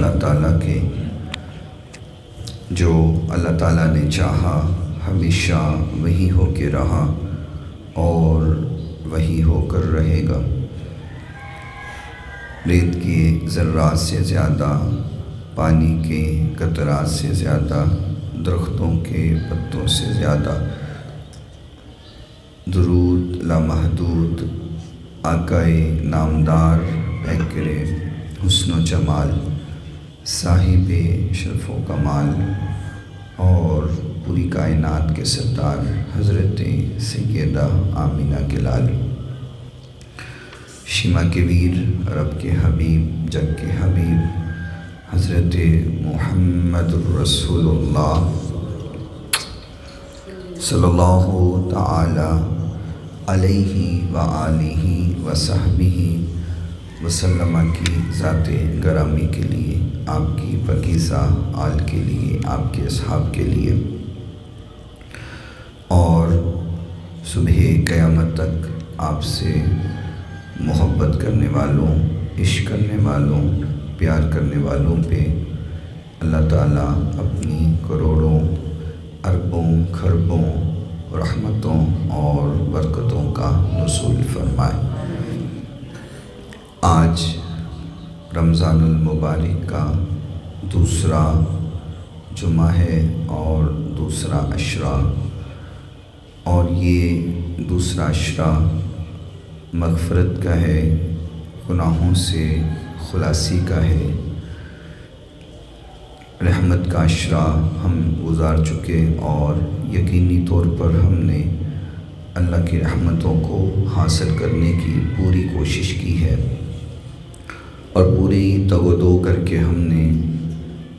اللہ تعالیٰ کے، جو اللہ تعالیٰ نے چاہا ہمیشہ وہی ہو کے رہا اور وہی ہو کر رہے گا۔ ریت کے ذرات سے زیادہ، پانی کے قطرات سے زیادہ، درختوں کے پتوں سے زیادہ، درود لامحدود آقائے نامدار پیکر حسن و جمال، صاحب شرف و کمال اور پوری کائنات کے سردار حضرت سیدہ آمینہ کے لال، شیما کے ویر، رب کے حبیب، جگ کے حبیب حضرت محمد الرسول اللہ صلی اللہ تعالی علیہ وآلہ وصحبہ وسلم کی ذات گرامی کے لیے، آپ کی پاکیزہ آل کے لیے، آپ کے اصحاب کے لیے اور صبح قیامت تک آپ سے محبت کرنے والوں، عشق کرنے والوں، پیار کرنے والوں پہ اللہ تعالیٰ اپنی کروڑوں اربوں کھربوں رحمتوں اور برکتوں کا نزول فرمائے۔ آج رمضان المبارک کا دوسرا جمعہ ہے اور دوسرا عشرہ، اور یہ دوسرا عشرہ مغفرت کا ہے، گناہوں سے خلاصی کا ہے، رحمت کا عشرہ ہم گزار چکے اور یقینی طور پر ہم نے اللہ کی رحمتوں کو حاصل کرنے کی پوری کوشش کی ہے اور پوری تگ و دو کر کے ہم نے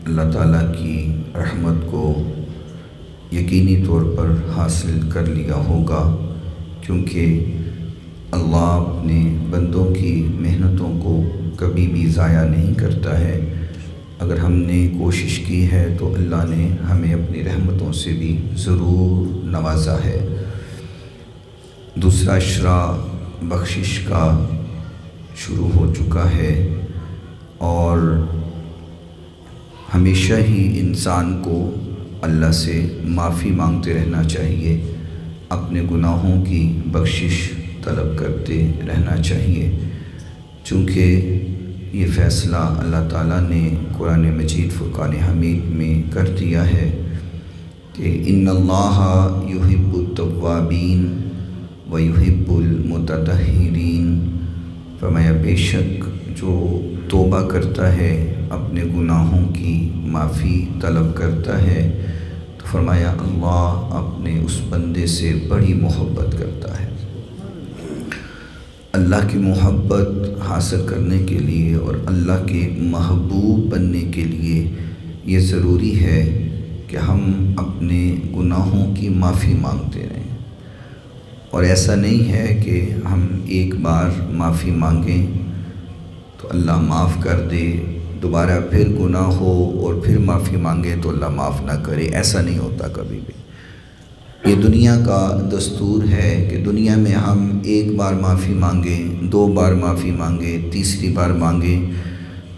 اللہ تعالیٰ کی رحمت کو یقینی طور پر حاصل کر لیا ہوگا، کیونکہ اللہ اپنے بندوں کی محنتوں کو کبھی بھی ضائع نہیں کرتا ہے۔ اگر ہم نے کوشش کی ہے تو اللہ نے ہمیں اپنی رحمتوں سے بھی ضرور نوازا ہے۔ دوسرا عشرہ بخشش کا شروع ہو چکا ہے اور ہمیشہ ہی انسان کو اللہ سے معافی مانگتے رہنا چاہیے، اپنے گناہوں کی بخشش طلب کرتے رہنا چاہیے، چونکہ یہ فیصلہ اللہ تعالیٰ نے قرآن مجید فرقان حمید میں کر دیا ہے کہ ان اللہ یحب التوابین ویحب المتطہرین، فرمایا بے شک جو توبہ کرتا ہے، اپنے گناہوں کی معافی طلب کرتا ہے، تو فرمایا اللہ اپنے اس بندے سے بڑی محبت کرتا ہے۔ اللہ کی محبت حاصل کرنے کے لیے اور اللہ کے محبوب بننے کے لیے یہ ضروری ہے کہ ہم اپنے گناہوں کی معافی مانگتے رہیں، اور ایسا نہیں ہے کہ ہم ایک بار معافی مانگیں تو اللہ معاف کر دے، دوبارہ پھر گناہ ہو اور پھر معافی مانگیں تو اللہ معاف نہ کرے، ایسا نہیں ہوتا کبھی بھی۔ یہ دنیا کا دستور ہے کہ دنیا میں ہم ایک بار معافی مانگیں، دو بار معافی مانگیں، تیسری بار مانگیں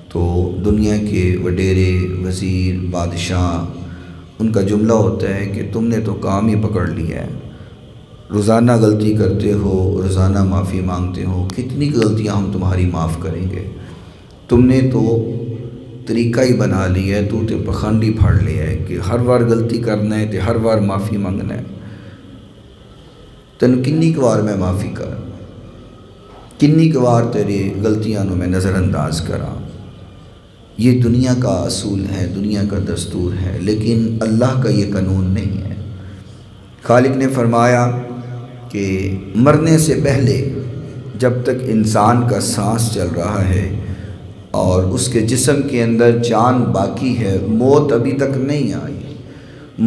تو دنیا کے وڈیرے، وزیر، بادشاہ، ان کا جملہ ہوتا ہے کہ تم نے تو کام ہی پکڑ لیا ہے، روزانہ غلطی کرتے ہو، روزانہ معافی مانگتے ہو، کتنی غلطیاں ہم تمہاری معاف کریں گے، تم نے تو طریقہ ہی بنا لیا ہے، تو پخنڈ ہی پھاڑ لیا ہے کہ ہر بار غلطی کرنا ہے تو ہر بار معافی مانگنا ہے۔ تینوں کنی کوار میں معافی کر، کنی کوار تیری غلطیاں نو میں نظر انداز کرا۔ یہ دنیا کا اصول ہے، دنیا کا دستور ہے، لیکن اللہ کا یہ قانون نہیں ہے۔ خالق نے فرمایا کہ مرنے سے پہلے جب تک انسان کا سانس چل رہا ہے اور اس کے جسم کے اندر جان باقی ہے، موت ابھی تک نہیں آئی،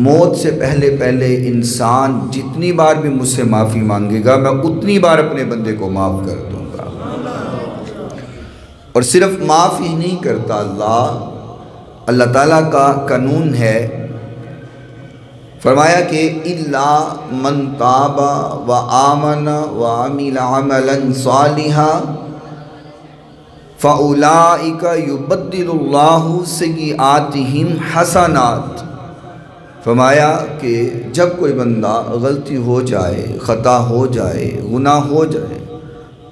موت سے پہلے انسان جتنی بار بھی مجھ سے معافی مانگے گا میں اتنی بار اپنے بندے کو معاف کر دوں گا، اور صرف معاف ہی نہیں کرتا اللہ تعالیٰ کا قانون ہے، فرمایا کہ اِلَّا مَن تَابَ وَآمَنَ وَعَمِلَ عَمَلًا صَالِحًا، فَأُولَٰئِكَ يُبَدِّلُ اللَّهُ سَيِّئَاتِهِمْ حَسَنَاتٍ۔ فرمایا کہ جب کوئی بندہ غلطی ہو جائے، خطا ہو جائے، گناہ ہو جائے،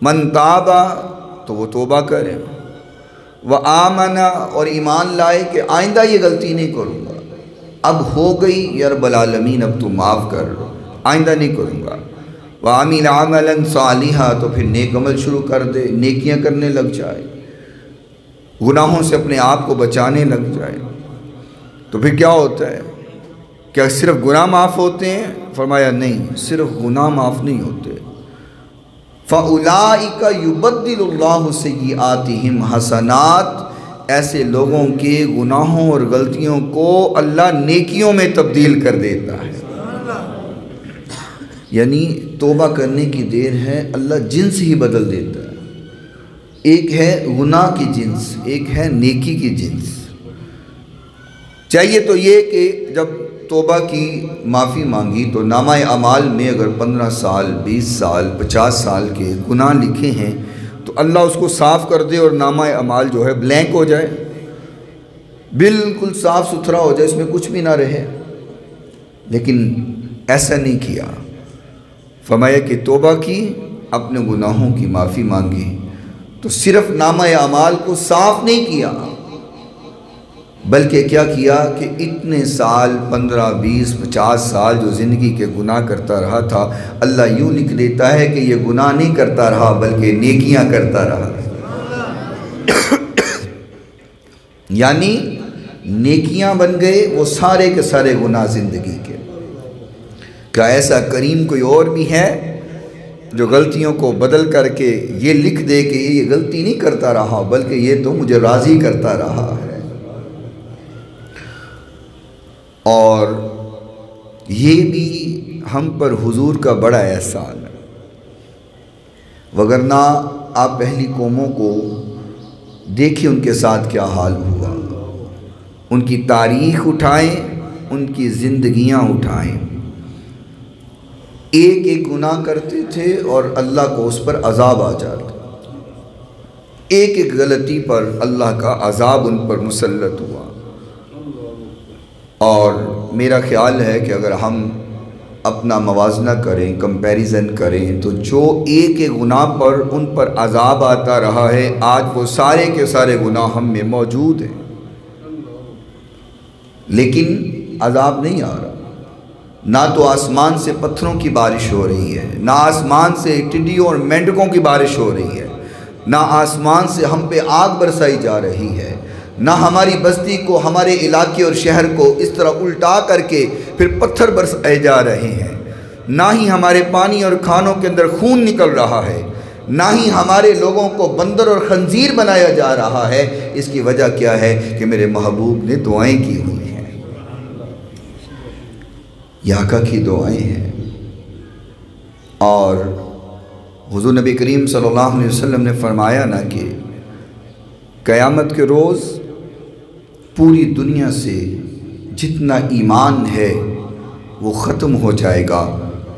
من تابا تو وہ توبہ کرے، وآمنا اور ایمان لائے کہ آئندہ یہ غلطی نہیں کروں گا، اب ہو گئی یا رب العالمین اب تو معاف کر، آئندہ نہیں کروں گا، وعمل عملا صالحا تو پھر نیک عمل شروع کر دے، نیکیاں کرنے لگ جائے، گناہوں سے اپنے آپ کو بچانے لگ جائے، تو پھر کیا ہوتا ہے؟ کیا صرف گناہ معاف ہوتے ہیں؟ فرمایا نہیں، صرف گناہ معاف نہیں ہوتے۔ فَأُولَٰئِكَ يُبَدِّلُ اللَّهُ سَيِّئَاتِهِمْ حَسَنَاتٍ، ایسے لوگوں کے گناہوں اور غلطیوں کو اللہ نیکیوں میں تبدیل کر دیتا ہے۔ یعنی توبہ کرنے کی دیر ہے، اللہ جنس ہی بدل دیتا ہے۔ ایک ہے گناہ کی جنس، ایک ہے نیکی کی جنس۔ چاہیے تو یہ کہ جب توبہ کی معافی مانگی تو نامہ اعمال میں اگر 15 سال 20 سال 50 سال کے گناہ لکھے ہیں تو اللہ اس کو صاف کر دے اور نامہ اعمال جو ہے بلینک ہو جائے، بالکل صاف ستھرا ہو جائے، اس میں کچھ بھی نہ رہے۔ لیکن ایسا نہیں کیا، فرمایا کہ توبہ کی، اپنے گناہوں کی معافی مانگی، تو صرف نامہ اعمال کو صاف نہیں کیا بلکہ کیا کیا کہ اتنے سال 15 20 50 سال جو زندگی کے گناہ کرتا رہا تھا، اللہ یوں لکھ دیتا ہے کہ یہ گناہ نہیں کرتا رہا بلکہ نیکیاں کرتا رہا۔ یعنی نیکیاں بن گئے وہ سارے کے سارے گناہ زندگی کے۔ کیا ایسا کریم کوئی اور بھی ہے جو غلطیوں کو بدل کر کے یہ لکھ دے کہ یہ غلطی نہیں کرتا رہا بلکہ یہ تو مجھے راضی کرتا رہا ہے؟ اور یہ بھی ہم پر حضور کا بڑا احسان ہے، وگرنہ آپ پہلی قوموں کو دیکھیں ان کے ساتھ کیا حال ہوا، ان کی تاریخ اٹھائیں، ان کی زندگیاں اٹھائیں، ایک ایک گناہ کرتے تھے اور اللہ کو اس پر عذاب آ جاتا، ایک ایک غلطی پر اللہ کا عذاب ان پر مسلط ہوا۔ اور میرا خیال ہے کہ اگر ہم اپنا موازنہ کریں، کمپیریزن کریں، تو جو ایک ایک گناہ پر ان پر عذاب آتا رہا ہے، آج وہ سارے کے سارے گناہ ہم میں موجود ہیں، لیکن عذاب نہیں آ رہا۔ نہ تو آسمان سے پتھروں کی بارش ہو رہی ہے، نہ آسمان سے ٹڈیوں اور مینڈکوں کی بارش ہو رہی ہے، نہ آسمان سے ہم پہ آگ برسائی جا رہی ہے، نہ ہماری بستی کو، ہمارے علاقے اور شہر کو اس طرح الٹا کر کے پھر پتھر برسائے جا رہے ہیں، نہ ہی ہمارے پانی اور کھانوں کے اندر خون نکل رہا ہے، نہ ہی ہمارے لوگوں کو بندر اور خنزیر بنایا جا رہا ہے۔ اس کی وجہ کیا ہے کہ میرے محبوب نے دعائیں کی ہوئی ہیں، یہ آقا کی دعائیں ہیں۔ اور حضور نبی کریم صلی اللہ علیہ وسلم نے فرمایا نا کہ قیامت کے روز پوری دنیا سے جتنا ایمان ہے وہ ختم ہو جائے گا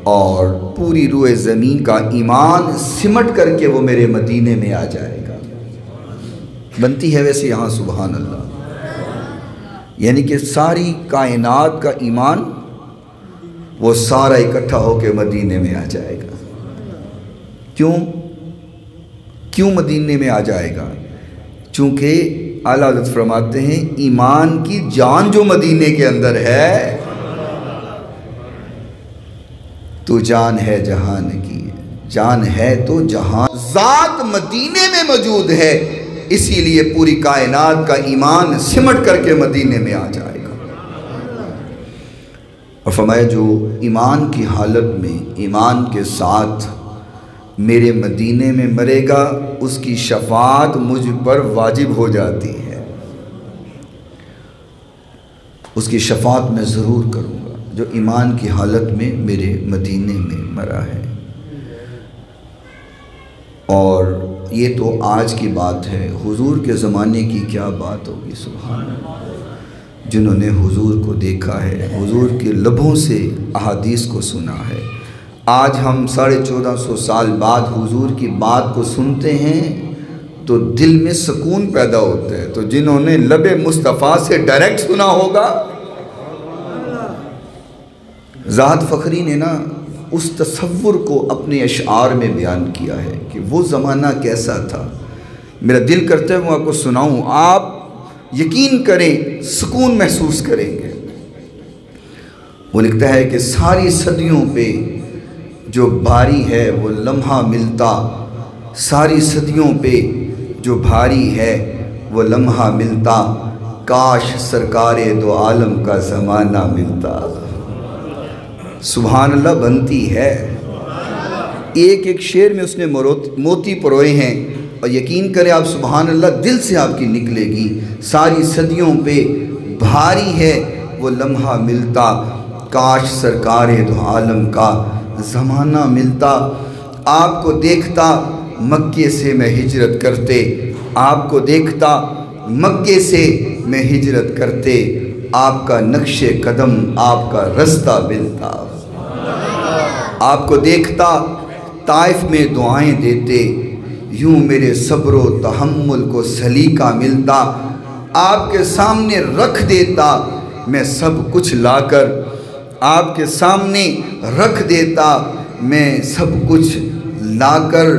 اور پوری روئے زمین کا ایمان سمٹ کر کے وہ میرے مدینے میں آ جائے گا۔ بنتی ہے ویسے یہاں سبحان اللہ، یعنی کہ ساری کائنات کا ایمان وہ سارا اکٹھا ہو کے مدینے میں آ جائے گا۔ کیوں مدینے میں آ جائے گا؟ چونکہ اعلیٰ حضرت فرماتے ہیں ایمان کی جان جو مدینے کے اندر ہے، تو جان ہے جہان کی، جان ہے تو جہان، ذات مدینے میں موجود ہے، اسی لیے پوری کائنات کا ایمان سمٹ کر کے مدینے میں آ جائے گا۔ اور فرمایا جو ایمان کی حالت میں ایمان کے ساتھ میرے مدینے میں مرے گا، اس کی شفاعت مجھ پر واجب ہو جاتی ہے، اس کی شفاعت میں ضرور کروں گا جو ایمان کی حالت میں میرے مدینے میں مرا ہے۔ اور یہ تو آج کی بات ہے، حضور کے زمانے کی کیا بات ہوگی سبحان اللہ، جنہوں نے حضور کو دیکھا ہے، حضور کے لبوں سے احادیث کو سنا ہے۔ آج ہم 1450 سال بعد حضور کی بات کو سنتے ہیں تو دل میں سکون پیدا ہوتا ہے۔ تو جنہوں نے لب مصطفیٰ سے ڈائریکٹ سنا ہوگا، ذات فخری نے نا اس تصور کو اپنے اشعار میں بیان کیا ہے کہ وہ زمانہ کیسا تھا۔ میرا دل کرتا ہے میں آپ کو سناؤں، آپ یقین کریں، سکون محسوس کریں گے۔ وہ لکھتا ہے کہ ساری صدیوں پہ جو باری ہے وہ لمحہ ملتا، ساری صدیوں پہ جو بھاری ہے وہ لمحہ ملتا، کاش سرکار دو عالم کا زمانہ ملتا۔ سبحان اللہ بنتی ہے۔ ایک ایک شعر میں اس نے موتی پروئے ہیں، اور یقین کریں آپ سبحان اللہ دل سے آپ کی نکلے گی۔ ساری صدیوں پہ بھاری ہے وہ لمحہ ملتا، کاش سرکار دو عالم کا زمانہ ملتا۔ آپ کو دیکھتا مکے سے میں ہجرت کرتے، آپ کو دیکھتا مکے سے میں ہجرت کرتے، آپ کا نقش قدم آپ کا رستہ ملتا۔ آپ کو دیکھتا طائف میں دعائیں دیتے، یوں میرے صبر و تحمل کو سلیقہ ملتا۔ آپ کے سامنے رکھ دیتا میں سب کچھ لا کر، آپ کے سامنے رکھ دیتا میں سب کچھ لا کر،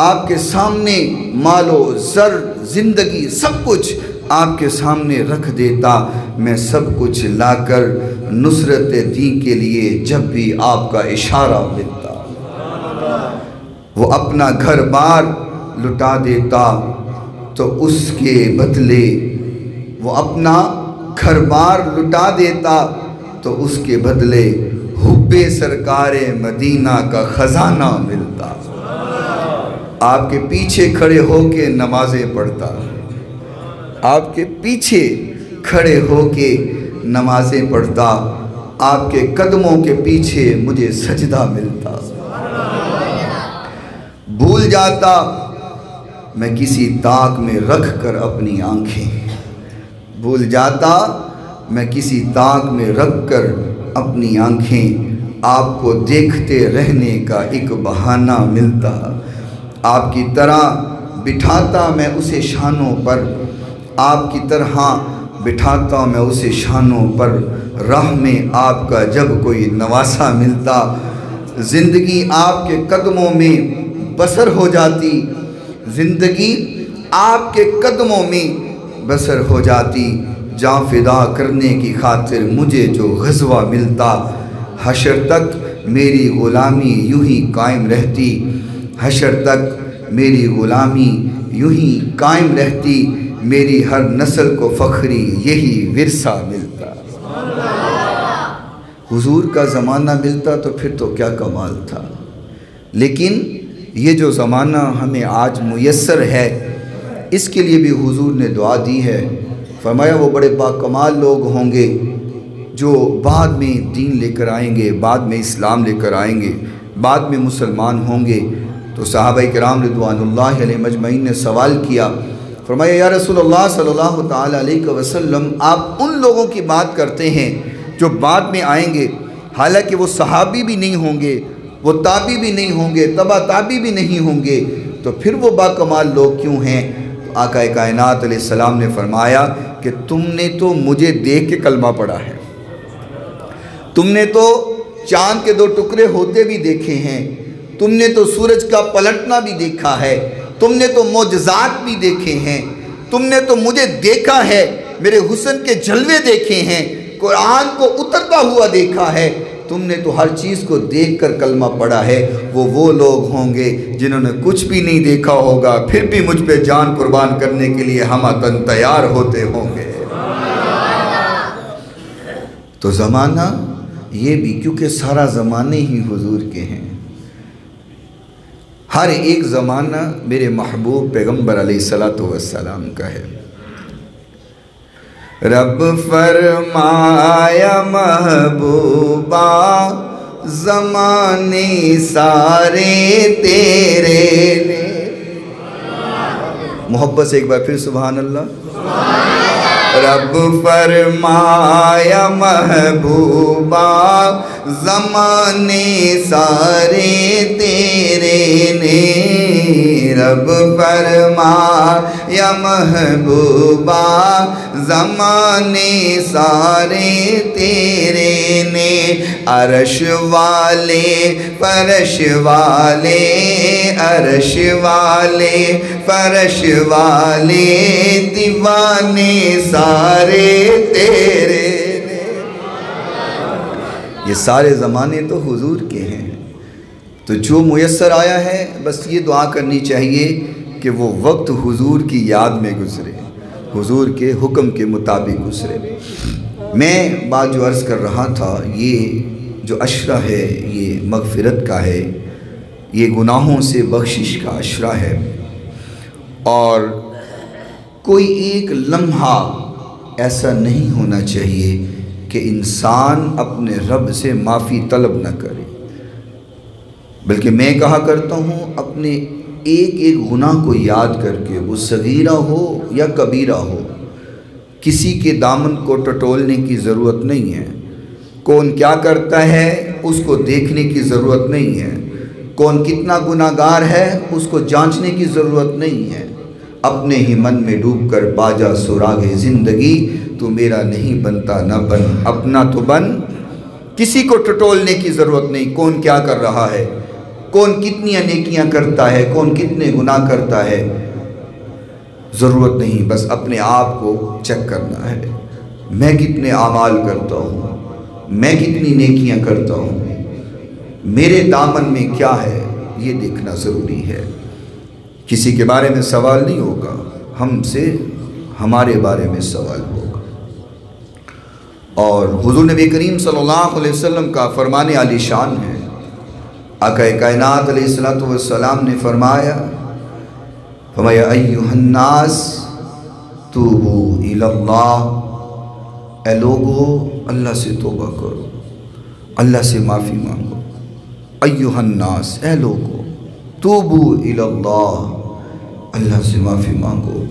آپ کے سامنے مال و زر زندگی سب کچھ آپ کے سامنے رکھ دیتا میں سب کچھ لا کر، نصرت دین کے لیے جب بھی آپ کا اشارہ ملتا۔ وہ اپنا گھر بار لٹا دیتا تو اس کے بدلے، وہ اپنا گھر بار لٹا دیتا تو اس کے بدلے حب سرکار مدینہ کا خزانہ ملتا۔ آپ کے پیچھے کھڑے ہو کے نمازیں پڑھتا، آپ کے پیچھے کھڑے ہو کے نمازیں پڑھتا، آپ کے قدموں کے پیچھے مجھے سجدہ ملتا۔ بھول جاتا میں کسی طاق میں رکھ کر اپنی آنکھیں، بھول جاتا میں کسی طاق میں رکھ کر اپنی آنکھیں، آپ کو دیکھتے رہنے کا ایک بہانہ ملتا۔ آپ کی طرح بٹھاتا میں اسے شانوں پر، آپ کی طرح بٹھاتا میں اسے شانوں پر، راہ میں آپ کا جب کوئی نواسا ملتا، زندگی آپ کے قدموں میں بسر ہو جاتی، زندگی آپ کے قدموں میں بسر ہو جاتی، جاں فدا کرنے کی خاطر مجھے جو غزوہ ملتا، حشر تک میری غلامی یوں ہی قائم رہتی، حشر تک میری غلامی یوں ہی قائم رہتی، میری ہر نسل کو فخری یہی ورثہ ملتا۔ حضور کا زمانہ ملتا تو پھر تو کیا کمال تھا۔ لیکن یہ جو زمانہ ہمیں آج میسر ہے، اس کے لیے بھی حضور نے دعا دی ہے، فرمایا وہ بڑے باکمال لوگ ہوں گے جو بعد میں دین لے کر آئیں گے، بعد میں اسلام لے کر آئیں گے، بعد میں مسلمان ہوں گے۔ تو صحابہ کرام رضوان اللہ علیہ مجمعین نے سوال کیا، فرمایا یا رسول اللہ صلی اللہ تعالیٰ علیہ وسلم، آپ ان لوگوں کی بات کرتے ہیں جو بعد میں آئیں گے، حالانکہ وہ صحابی بھی نہیں ہوں گے، وہ تابعی بھی نہیں ہوں گے، تبع تابعی بھی نہیں ہوں گے، تو پھر وہ باکمال لوگ کیوں ہیں؟ تو آقا کائنات علیہ السلام نے فرمایا کہ تم نے تو مجھے دیکھ کے کلمہ پڑھا ہے، تم نے تو چاند کے 2 ٹکڑے ہوتے بھی دیکھے ہیں، تم نے تو سورج کا پلٹنا بھی دیکھا ہے، تم نے تو معجزات بھی دیکھے ہیں، تم نے تو مجھے دیکھا ہے، میرے حسن کے جلوے دیکھے ہیں، قرآن کو اترتا ہوا دیکھا ہے، تم نے تو ہر چیز کو دیکھ کر کلمہ پڑھا ہے۔ وہ لوگ ہوں گے جنہوں نے کچھ بھی نہیں دیکھا ہوگا، پھر بھی مجھ پہ جان قربان کرنے کے لیے ہمہ تیار ہوتے ہوں گے۔ تو زمانہ یہ بھی، کیونکہ سارا زمانے ہی حضور کے ہیں، ہر ایک زمانہ میرے محبوب پیغمبر علیہ السلام کا ہے۔ رب فرمایا محبوبہ زمانے سارے تیرے لے، محبت سے ایک بار پھر سبحان اللہ۔ رب فرمایا محبوبہ زمانے سارے تیرے نے، رب فرمایا محبوبہ زمانے سارے تیرے نے، عرش والے فرش والے، عرش والے فرش والے دیوانے سارے تیرے نے۔ یہ سارے زمانے تو حضور کے ہیں، تو جو میسر آیا ہے بس یہ دعا کرنی چاہیے کہ وہ وقت حضور کی یاد میں گزرے، حضور کے حکم کے مطابق گزرے۔ میں بات جو عرض کر رہا تھا، یہ جو عشرہ ہے یہ مغفرت کا ہے، یہ گناہوں سے بخشش کا عشرہ ہے، اور کوئی ایک لمحہ ایسا نہیں ہونا چاہیے کہ انسان اپنے رب سے معافی طلب نہ کرے، بلکہ میں کہا کرتا ہوں اپنے ایک ایک گناہ کو یاد کر کے، وہ صغیرہ ہو یا کبیرہ ہو، کسی کے دامن کو ٹٹولنے کی ضرورت نہیں ہے، کون کیا کرتا ہے اس کو دیکھنے کی ضرورت نہیں ہے، کون کتنا گناہگار ہے اس کو جانچنے کی ضرورت نہیں ہے، اپنے ہی من میں ڈوب کر باجا سراغ زندگی، تو میرا نہیں بنتا نہ بن اپنا تو بن، کسی کو ٹٹولنے کی ضرورت نہیں، کون کیا کر رہا ہے، کون کتنی نیکیاں کرتا ہے، کون کتنے گناہ کرتا ہے، ضرورت نہیں، بس اپنے آپ کو چیک کرنا ہے، میں کتنے اعمال کرتا ہوں، میں کتنی نیکیاں کرتا ہوں، میرے دامن میں کیا ہے، یہ دیکھنا ضروری ہے۔ کسی کے بارے میں سوال نہیں ہوگا، ہم سے ہمارے بارے میں سوال ہوگا۔ اور حضور نبی کریم صلی اللہ علیہ وسلم کا فرمان عالی شان ہے، آقا کائنات علیہ السلام نے فرمایا ایھا الناس توبوا الی اللہ، اے لوگو اللہ سے توبہ کرو، اللہ سے معافی مانگو، ایھا الناس اے لوگو توبوا الی اللہ، اللہ سے معافی مانگو،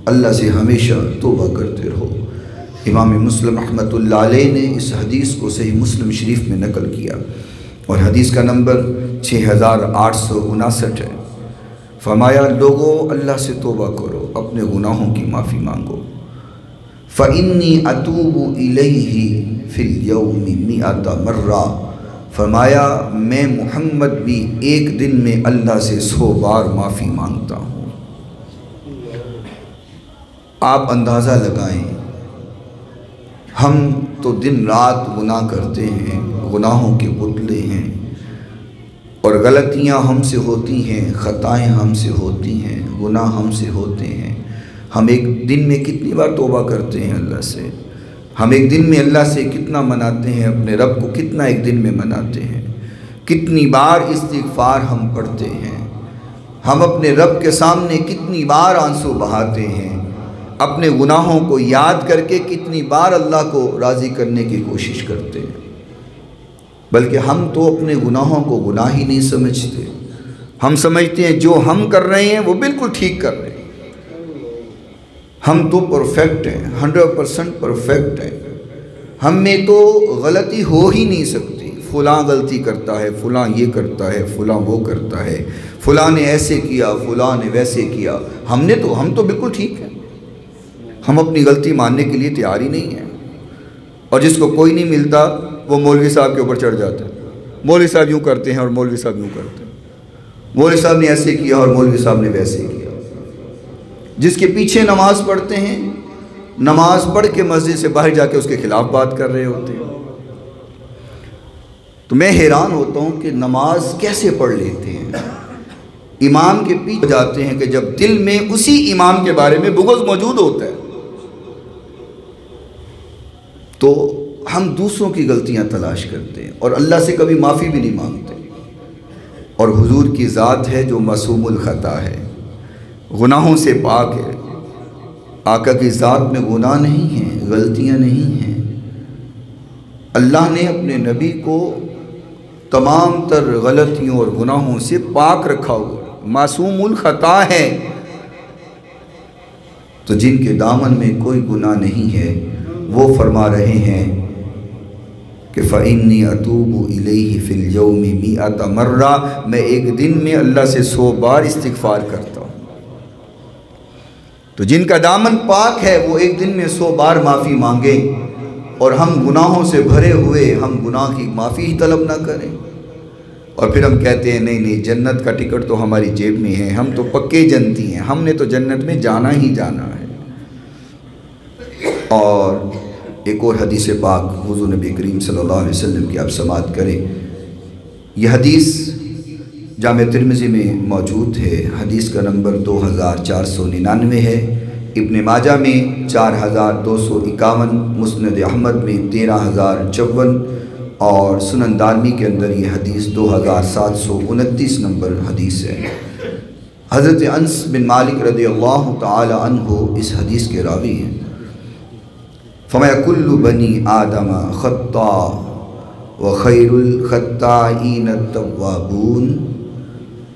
اللہ سے ہمیشہ توبہ کرتے رہو۔ امام مسلم رحمۃ اللہ علیہ نے اس حدیث کو صحیح مسلم شریف میں نقل کیا، اور حدیث کا نمبر 6859 ہے۔ فرمایا لوگو اللہ سے توبہ کرو، اپنے گناہوں کی معافی مانگو، فَإِنِّي أَتُوبُ إِلَيْهِ فِي الْيَوْمِ 100 مرہ، فرمایا میں محمد بھی ایک دن میں اللہ سے 100 بار معافی مانگتا ہوں۔ آپ اندازہ لگائیں، ہم تو دن رات گناہ کرتے ہیں، گناہوں کے پتلے ہیں، اور غلطیاں ہم سے ہوتی ہیں، خطائیں ہم سے ہوتی ہیں، گناہ ہم سے ہوتے ہیں۔ ہم ایک دن میں کتنی بار توبہ کرتے ہیں اللہ سے، ہم ایک دن میں اللہ سے کتنا مناتے ہیں، اپنے رب کو کتنا ایک دن میں مناتے ہیں، کتنی بار استغفار ہم پڑھتے ہیں، ہم اپنے رب کے سامنے کتنی بار آنسو بہاتے ہیں، اپنے گناہوں کو یاد کر کے کتنی بار اللہ کو راضی کرنے کی کوشش کرتے ہیں، بلکہ ہم تو اپنے گناہوں کو گناہ ہی نہیں سمجھتے، ہم سمجھتے ہیں جو ہم کر رہے ہیں وہ بالکل ٹھیک کر رہے ہیں، ہم تو پرفیکٹ ہیں، 100% پرفیکٹ ہیں، ہم میں تو غلطی ہو ہی نہیں سکتی، فلاں غلطی کرتا ہے، فلاں یہ کرتا ہے، فلاں وہ کرتا ہے، فلاں نے ایسے کیا، فلاں نے ویسے کیا، ہم تو بالکل ٹھیک ہیں، ہم اپنی غلطی ماننے کے لیے تیار ہی نہیں ہیں، اور جس کو کوئی نہیں ملتا وہ مولوی صاحب کے اوپر چڑھ جاتا ہے، مولوی صاحب یوں کرتے ہیں اور مولوی صاحب یوں کرتے ہیں، مولوی صاحب نے ایسے کیا اور مولوی صاحب نے ویسے کیا۔ جس کے پیچھے نماز پڑھتے ہیں، نماز پڑھ کے مسجد سے باہر جا کے اس کے خلاف بات کر رہے ہوتے ہیں۔ تو میں حیران ہوتا ہوں کہ نماز کیسے پڑھ لیتے ہیں، امام کے پیچھے جاتے ہیں کہ جب دل میں اسی امام کے بارے میں بغض موجود ہوتا ہے تو ہم دوسروں کی غلطیاں تلاش کرتے ہیں اور اللہ سے کبھی معافی بھی نہیں مانگتے۔ اور حضور کی ذات ہے جو معصوم الخطا ہے، گناہوں سے پاک ہے، آقا کی ذات میں گناہ نہیں ہیں، غلطیاں نہیں ہیں۔ اللہ نے اپنے نبی کو تمام تر غلطیوں اور گناہوں سے پاک رکھا ہوا، معصوم الخطا ہے۔ تو جن کے دامن میں کوئی گناہ نہیں ہے وہ فرما رہے ہیں کہ فَإِنِّي أَتُوبُ إِلَيْهِ فِي الْيَوْمِ مِئَةَ مَرَّةٍ، میں ایک دن میں اللہ سے 100 بار استغفار کرتا ہوں۔ تو جن کا دامن پاک ہے وہ ایک دن میں 100 بار معافی مانگیں، اور ہم گناہوں سے بھرے ہوئے ہم گناہ کی معافی ہی طلب نہ کریں، اور پھر ہم کہتے ہیں نہیں جنت کا ٹکٹ تو ہماری جیب میں ہے، ہم تو پکے جنتی ہیں، ہم نے تو جنت میں جانا ہی جانا ہے۔ اور ایک اور حدیث پاک حضور نبی کریم صلی اللہ علیہ وسلم کی آپ سماعت کریں۔ یہ حدیث جامع ترمذی میں موجود ہے، حدیث کا نمبر 2499 ہے، ابن ماجہ میں 4251، مسند احمد میں 13054، اور سنن دارمی کے اندر یہ حدیث 2729 نمبر حدیث ہے۔ حضرت انس بن مالک رضی اللہ تعالی عنہ اس حدیث کے راوی ہیں۔ فَمَا كُلُّ بَنِي آدَمَ خَطَّاءٌ وَخَيْرُ الْخَطَّائِينَ التَّوَّابُونَ،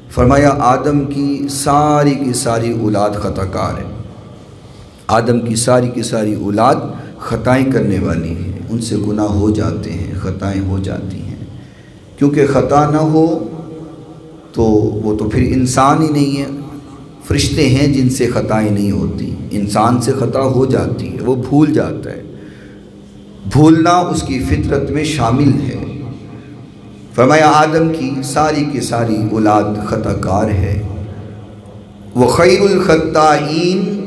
فرمایا آدم کی ساری اولاد خطا کار ہے، آدم کی ساری اولاد خطائیں کرنے والی ہیں، ان سے گناہ ہو جاتے ہیں، خطائیں ہو جاتی ہیں، کیونکہ خطا نہ ہو تو وہ تو پھر انسان ہی نہیں ہے۔ فرشتے ہیں جن سے خطائیں نہیں ہوتی، انسان سے خطا ہو جاتی ہے، وہ بھول جاتا ہے، بھولنا اس کی فطرت میں شامل ہے۔ فرمایا آدم کی ساری اولاد خطا کار ہے، وَخَيْرُ الْخَطَّائِينَ،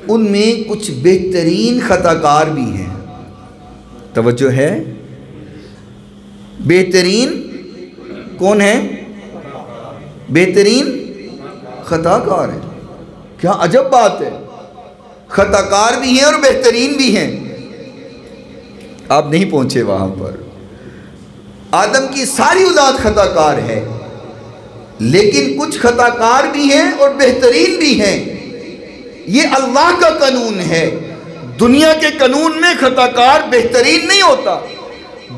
ان میں کچھ بہترین خطا کار بھی ہیں۔ توجہ ہے، بہترین کون ہے؟ بہترین خطا کار ہے۔ کیا عجب بات ہے، خطا کار بھی ہیں اور بہترین بھی ہیں۔ آپ نہیں پہنچے وہاں پر۔ آدم کی ساری اولاد خطا کار ہے، لیکن کچھ خطا کار بھی ہیں اور بہترین بھی ہیں۔ یہ اللہ کا قانون ہے۔ دنیا کے قانون میں خطا کار بہترین نہیں ہوتا۔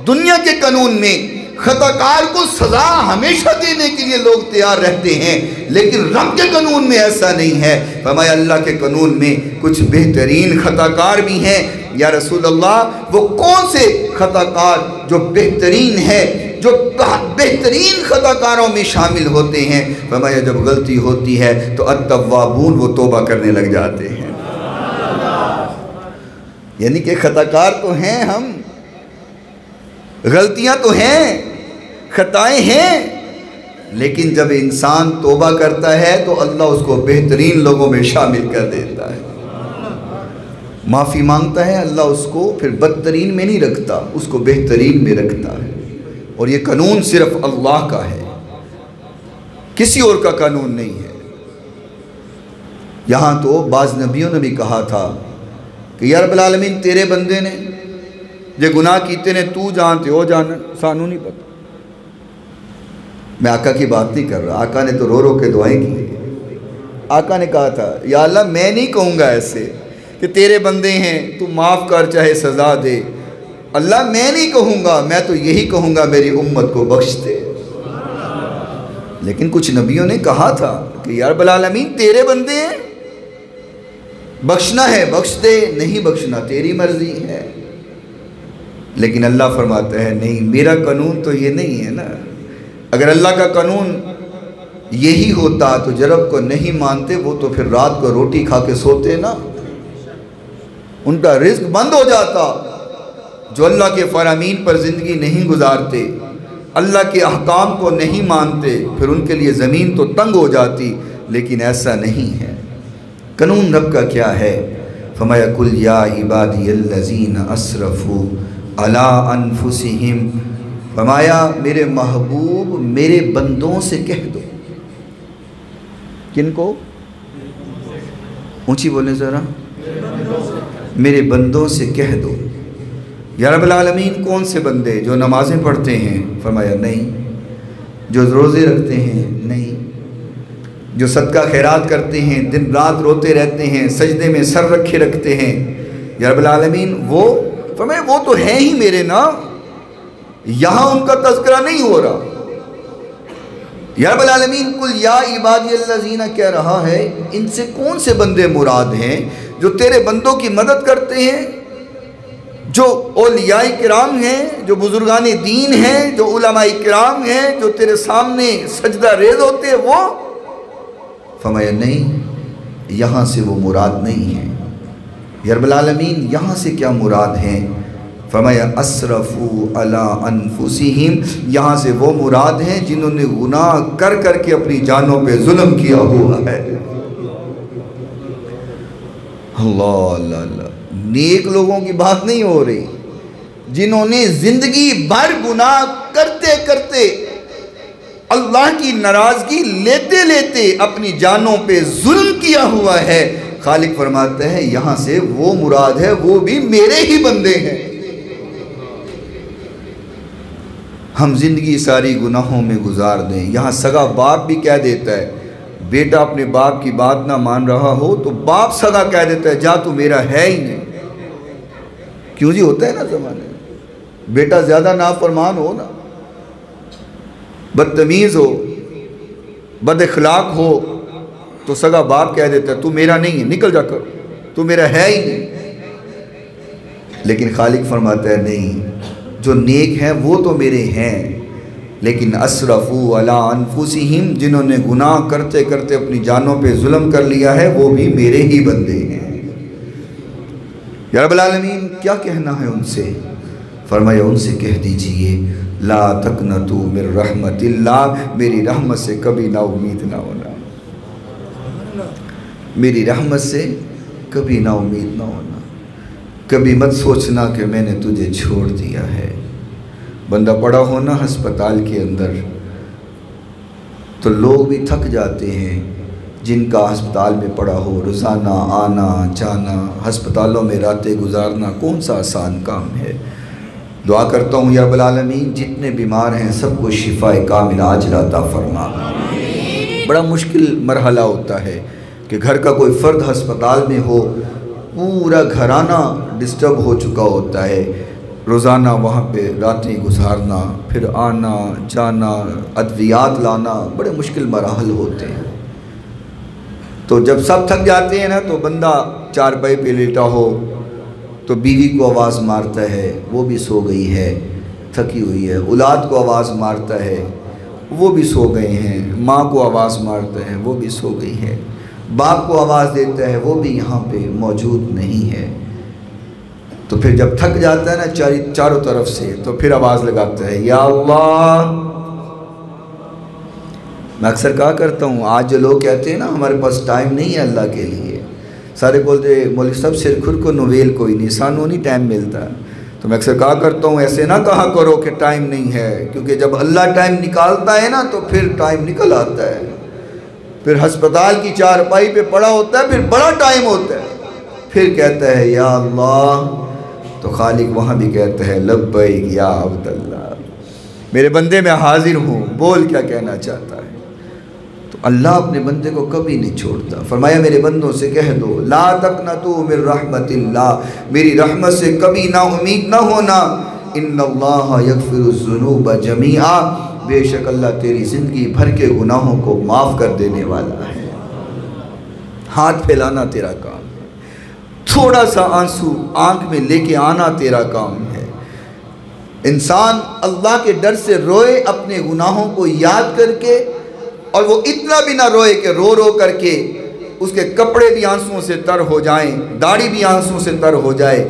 دنیا کے قانون میں خطا کار کو سزا ہمیشہ دینے کے لیے لوگ تیار رہتے ہیں، لیکن رب کے قانون میں ایسا نہیں ہے۔ فرمایا اللہ کے قانون میں کچھ بہترین خطا کار بھی ہیں۔ یا رسول اللہ، وہ کون سے خطا کار جو بہترین ہے، جو بہترین خطا کاروں میں شامل ہوتے ہیں؟ فرمایا جب غلطی ہوتی ہے تو التوابون، وہ توبہ کرنے لگ جاتے ہیں۔ یعنی کہ خطا کار تو ہیں ہم، غلطیاں تو ہیں، خطائیں ہیں، لیکن جب انسان توبہ کرتا ہے تو اللہ اس کو بہترین لوگوں میں شامل کر دیتا ہے۔ معافی مانگتا ہے، اللہ اس کو پھر بدترین میں نہیں رکھتا، اس کو بہترین میں رکھتا ہے۔ اور یہ قانون صرف اللہ کا ہے، کسی اور کا قانون نہیں ہے۔ یہاں تو بعض نبیوں نے بھی کہا تھا کہ یا رب العالمین تیرے بندے نے جے گناہ کیتے نے تو جانتے ہو، جانا سانو نہیں پتہ۔ میں آقا کی بات نہیں کر رہا، آقا نے تو رو رو کے دعائیں کی۔ آقا نے کہا تھا یا اللہ میں نہیں کہوں گا ایسے کہ تیرے بندے ہیں تو معاف کر چاہے سزا دے، اللہ میں نہیں کہوں گا، میں تو یہی کہوں گا میری امت کو بخش دے۔ لیکن کچھ نبیوں نے کہا تھا کہ یا رب العالمین تیرے بندے ہیں، بخشنا ہے بخش دے، نہیں بخشنا تیری مرضی ہے۔ لیکن اللہ فرماتا ہے نہیں، میرا قانون تو یہ نہیں ہے نا۔ اگر اللہ کا قانون یہی ہوتا تو جرب کو نہیں مانتے، وہ تو پھر رات کو روٹی کھا کے سوتے نا، ان کا رزق بند ہو جاتا۔ جو اللہ کے فرامین پر زندگی نہیں گزارتے، اللہ کے احکام کو نہیں مانتے، پھر ان کے لیے زمین تو تنگ ہو جاتی، لیکن ایسا نہیں ہے۔ قانون رب کا کیا ہے؟ فرمایا قُلْ يَا عِبَادِيَ الَّذِينَ أَسْرَفُوا عَلَىٰ أَنفُسِهِمْ، فرمایا میرے محبوب میرے بندوں سے کہہ دو۔ کن کو؟ اونچی بولیں ذرا، میرے بندوں سے کہہ دو۔ یا رب العالمین کون سے بندے؟ جو نمازیں پڑھتے ہیں؟ فرمایا نہیں۔ جو روزے رکھتے ہیں؟ نہیں۔ جو صدقہ خیرات کرتے ہیں، دن رات روتے رہتے ہیں، سجدے میں سر رکھے رکھتے ہیں؟ یا رب العالمین وہ؟ فرمایا وہ تو ہیں ہی میرے نا، یہاں ان کا تذکرہ نہیں ہو رہا۔ یا رب العالمین قل یا عبادی الذین کہہ رہا ہے ان سے کون سے بندے مراد ہیں جو تیرے بندوں کی مدد کرتے ہیں، جو اولیاء کرام ہیں، جو بزرگان دین ہیں، جو علماء کرام ہیں، جو تیرے سامنے سجدہ ریز ہوتے ہیں، وہ فرمایا نہیں، یہاں سے وہ مراد نہیں ہیں۔ یا رب العالمین یہاں سے کیا مراد ہیں؟ فرمایا اسرفوا علی انفسہم، یہاں سے وہ مراد ہیں جنہوں نے گناہ کر کر کے اپنی جانوں پہ ظلم کیا ہوا ہے۔ اللہ اللہ اللہ، نیک لوگوں کی بات نہیں ہو رہی، جنہوں نے زندگی بھر گناہ کرتے کرتے اللہ کی ناراضگی لیتے لیتے اپنی جانوں پہ ظلم کیا ہوا ہے۔ خالق فرماتا ہے یہاں سے وہ مراد ہے، وہ بھی میرے ہی بندے ہیں۔ ہم زندگی ساری گناہوں میں گزار دیں، یہاں سگا باپ بھی کہہ دیتا ہے، بیٹا اپنے باپ کی بات نہ مان رہا ہو تو باپ سگا کہہ دیتا ہے جا تو میرا ہے ہی نہیں۔ کیوں جی ہوتا ہے نا زمانے میں، بیٹا زیادہ نافرمان ہو نا، بدتمیز ہو، بد اخلاق ہو تو سگا باپ کہہ دیتا ہے تو میرا نہیں ہے، نکل جا کر، تو میرا ہے ہی نہیں۔ لیکن خالق فرماتا ہے نہیں، جو نیک ہیں وہ تو میرے ہیں، لیکن اسرفوا علی انفسہم، جنہوں نے گناہ کرتے کرتے اپنی جانوں پہ ظلم کر لیا ہے وہ بھی میرے ہی بندے ہیں۔ یا رب العالمین کیا کہنا ہے ان سے؟ فرمایا ان سے کہہ دیجئے لا تقنطوا من رحمت اللہ، میری رحمت سے کبھی نا امید نہ ہونا، میری رحمت سے کبھی نا امید نہ ہونا۔ کبھی مت سوچنا کہ میں نے تجھے چھوڑ دیا ہے۔ بندہ پڑا ہونا ہسپتال کے اندر تو لوگ بھی تھک جاتے ہیں، جن کا ہسپتال میں پڑا ہو، روزانہ آنا جانا، ہسپتالوں میں راتیں گزارنا کون سا آسان کام ہے۔ دعا کرتا ہوں یا رب العالمین جتنے بیمار ہیں سب کو شفاء کاملہ عاجلہ عطا فرما۔ بڑا مشکل مرحلہ ہوتا ہے کہ گھر کا کوئی فرد ہسپتال میں ہو، پورا گھرانہ ڈسٹرب ہو چکا ہوتا ہے، روزانہ وہاں پہ راتیں گزارنا، پھر آنا جانا، ادویات لانا، بڑے مشکل مراحل ہوتے ہیں۔ تو جب سب تھک جاتے ہیں نا تو بندہ چارپائی پہ لیٹا ہو تو بیوی کو آواز مارتا ہے، وہ بھی سو گئی ہے، تھکی ہوئی ہے، اولاد کو آواز مارتا ہے، وہ بھی سو گئے ہیں، ماں کو آواز مارتا ہے، وہ بھی سو گئی ہے، باپ کو آواز دیتا ہے، وہ بھی یہاں پہ موجود نہیں ہے۔ تو پھر جب تھک جاتا ہے نا چاروں طرف سے تو پھر آواز لگاتا ہے یا اللہ۔ میں اکثر کہا کرتا ہوں، آج جو لوگ کہتے ہیں نا ہمارے پاس ٹائم نہیں ہے اللہ کے لیے، سارے بولتے مولوی صاحب سر خود کو نویل کوئی نہیں، سانو نہیں ٹائم ملتا۔ تو میں اکثر کہا کرتا ہوں ایسے نہ کہا کرو کہ ٹائم نہیں ہے، کیونکہ جب اللہ ٹائم نکالتا ہے نا تو پھر ٹائم نکل آتا ہے، پھر ہسپتال کی چارپائی پہ پڑا ہوتا ہے، پھر بڑا ٹائم ہوتا ہے، پھر کہتا ہے یا اللہ، تو خالق وہاں بھی کہتا ہے لبیک یا عبداللہ، میرے بندے میں حاضر ہوں، بول کیا کہنا چاہتا ہے۔ تو اللہ اپنے بندے کو کبھی نہیں چھوڑتا۔ فرمایا میرے بندوں سے کہہ دو لا تقنطوا من رحمت اللہ، میری رحمت سے کبھی نا امید نہ ہونا، ان اللہ یغفر الذنوب جمیعا، بے شک اللہ تیری زندگی بھر کے گناہوں کو معاف کر دینے والا ہے۔ ہاتھ پھیلانا تیرا کام ہے، تھوڑا سا آنسو آنکھ میں لے کے آنا تیرا کام ہے۔ انسان اللہ کے ڈر سے روئے اپنے گناہوں کو یاد کر کے، اور وہ اتنا بھی نہ روئے کہ رو رو کر کے اس کے کپڑے بھی آنسوں سے تر ہو جائیں، داڑھی بھی آنسوں سے تر ہو جائے۔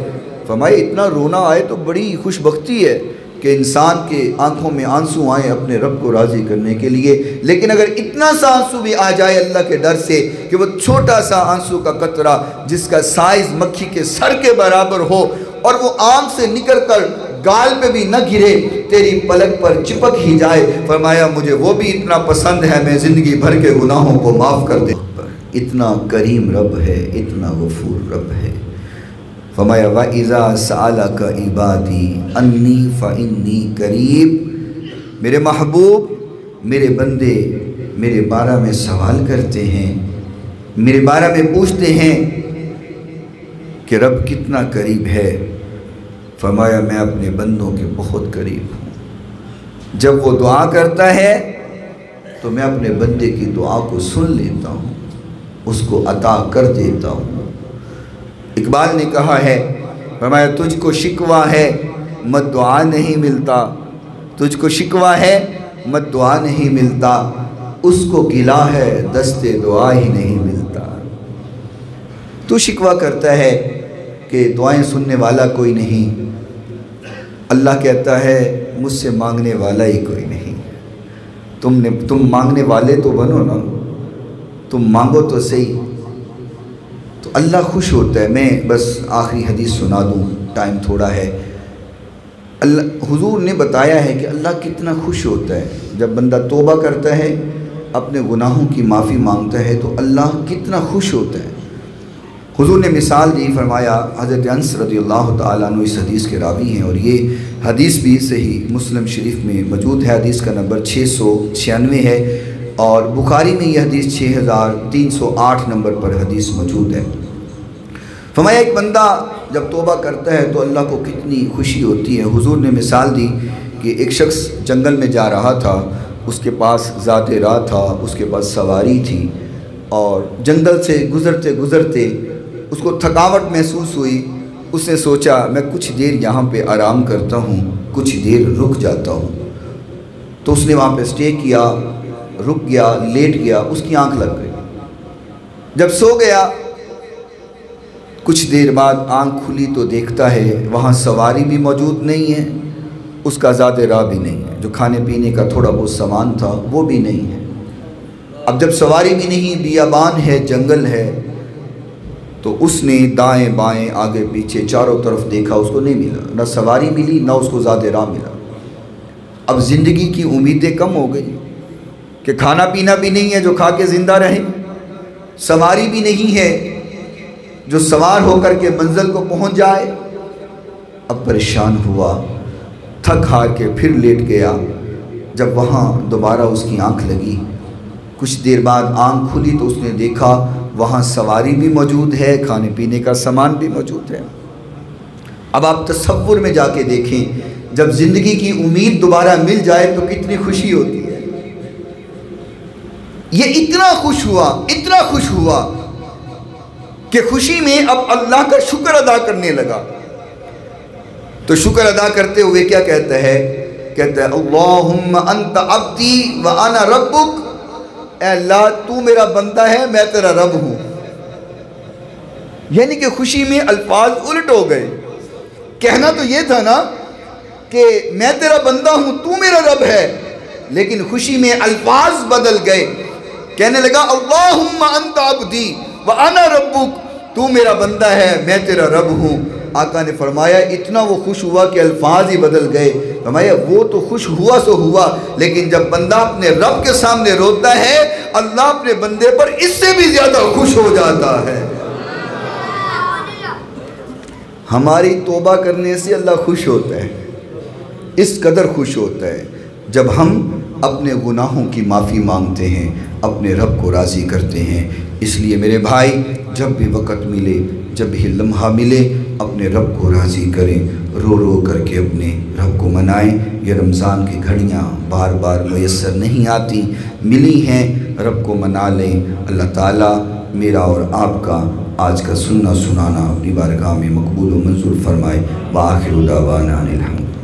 فرمائے اتنا رونا آئے تو بڑی خوش بختی ہے کہ انسان کے آنکھوں میں آنسو آئیں اپنے رب کو راضی کرنے کے لیے، لیکن اگر اتنا سا آنسو بھی آ جائے اللہ کے ڈر سے کہ وہ چھوٹا سا آنسو کا قطرہ جس کا سائز مکھی کے سر کے برابر ہو اور وہ آنکھ سے نکل کر گال پہ بھی نہ گرے، تیری پلک پر چپک ہی جائے، فرمایا مجھے وہ بھی اتنا پسند ہے، میں زندگی بھر کے گناہوں کو معاف کر دے۔ اتنا کریم رب ہے، اتنا غفور رب ہے۔ فرمایا وَإِذَا سَأَلَكَ عِبَادِي أَنِّي فَإِنِّي قَرِيب، میرے محبوب میرے بندے میرے بارے میں سوال کرتے ہیں، میرے بارے میں پوچھتے ہیں کہ رب کتنا قریب ہے۔ فرمایا میں اپنے بندوں کے بہت قریب ہوں۔ جب وہ دعا کرتا ہے تو میں اپنے بندے کی دعا کو سن لیتا ہوں، اس کو عطا کر دیتا ہوں۔ اقبال نے کہا ہے، فرمایا تجھ کو شکوہ ہے مت دعا نہیں ملتا، تجھ کو شکوہ ہے مت دعا نہیں ملتا، اس کو گلا ہے دست دعا ہی نہیں ملتا۔ تو شکوہ کرتا ہے کہ دعائیں سننے والا کوئی نہیں، اللہ کہتا ہے مجھ سے مانگنے والا ہی کوئی نہیں۔ تم مانگنے والے تو بنو نا، تم مانگو تو صحیح، تو اللہ خوش ہوتا ہے۔ میں بس آخری حدیث سنا دوں، ٹائم تھوڑا ہے۔ حضور نے بتایا ہے کہ اللہ کتنا خوش ہوتا ہے جب بندہ توبہ کرتا ہے، اپنے گناہوں کی معافی مانگتا ہے، تو اللہ کتنا خوش ہوتا ہے۔ حضور نے مثال دی، فرمایا حضرت انس رضی اللہ تعالیٰ عنہ اس حدیث کے راوی ہیں، اور یہ حدیث بھی صحیح مسلم شریف میں موجود ہے، حدیث کا نمبر 696 ہے، اور بخاری میں یہ حدیث 6308 نمبر پر حدیث موجود ہے۔ فرمایا ایک بندہ جب توبہ کرتا ہے تو اللہ کو کتنی خوشی ہوتی ہے۔ حضور نے مثال دی کہ ایک شخص جنگل میں جا رہا تھا، اس کے پاس ذات راہ تھا، اس کے پاس سواری تھی، اور جنگل سے گزرتے گزرتے اس کو تھکاوٹ محسوس ہوئی۔ اس نے سوچا میں کچھ دیر یہاں پہ آرام کرتا ہوں، کچھ دیر رک جاتا ہوں۔ تو اس نے وہاں پہ سٹے کیا، رک گیا، لیٹ گیا، اس کی آنکھ لگ گئی۔ جب سو گیا، کچھ دیر بعد آنکھ کھلی تو دیکھتا ہے وہاں سواری بھی موجود نہیں ہے، اس کا ذات راہ بھی نہیں ہے، جو کھانے پینے کا تھوڑا بہت سامان تھا وہ بھی نہیں ہے۔ اب جب سواری بھی نہیں، بیابان ہے، جنگل ہے، تو اس نے دائیں بائیں آگے پیچھے چاروں طرف دیکھا، اس کو نہیں ملا، نہ سواری ملی نہ اس کو ذات راہ ملا۔ اب زندگی کی امیدیں کم ہو گئی کہ کھانا پینا بھی نہیں ہے جو کھا کے زندہ رہے، سواری بھی نہیں ہے جو سوار ہو کر کے منزل کو پہنچ جائے۔ اب پریشان ہوا، تھک ہار کے پھر لیٹ گیا۔ جب وہاں دوبارہ اس کی آنکھ لگی، کچھ دیر بعد آنکھ کھلی تو اس نے دیکھا وہاں سواری بھی موجود ہے، کھانے پینے کا سامان بھی موجود ہے۔ اب آپ تصور میں جا کے دیکھیں، جب زندگی کی امید دوبارہ مل جائے تو کتنی خوشی ہوتی ہے۔ یہ اتنا خوش ہوا کہ خوشی میں اب اللہ کا شکر ادا کرنے لگا۔ تو شکر ادا کرتے ہوئے کیا کہتا ہے؟ کہتا ہے اللہم انت عبدی وانا ربک، اے اللہ تو میرا بندہ ہے، میں تیرا رب ہوں۔ یعنی کہ خوشی میں الفاظ الٹ ہو گئے۔ کہنا تو یہ تھا نا کہ میں تیرا بندہ ہوں، تو میرا رب ہے، لیکن خوشی میں الفاظ بدل گئے۔ کہنے لگا اللہم انت عبدی وانا ربک، تو میرا بندہ ہے، میں تیرا رب ہوں۔ آقا نے فرمایا اتنا وہ خوش ہوا کہ الفاظ ہی بدل گئے۔ فرمایا وہ تو خوش ہوا سو ہوا، لیکن جب بندہ اپنے رب کے سامنے روتا ہے، اللہ اپنے بندے پر اس سے بھی زیادہ خوش ہو جاتا ہے۔ ہماری توبہ کرنے سے اللہ خوش ہوتا ہے، اس قدر خوش ہوتا ہے جب ہم اپنے گناہوں کی معافی مانگتے ہیں، اپنے رب کو راضی کرتے ہیں۔ اس لیے میرے بھائی، جب بھی وقت ملے، جب بھی لمحہ ملے، اپنے رب کو راضی کریں، رو رو کر کے اپنے رب کو منائیں۔ یہ رمضان کی گھڑیاں بار بار میسر نہیں آتی، ملی ہیں، رب کو منا لیں۔ اللہ تعالیٰ میرا اور آپ کا آج کا سننا سنانا اپنی بارگاہ میں مقبول و منظور فرمائے۔ وآخر دعوانا الحمد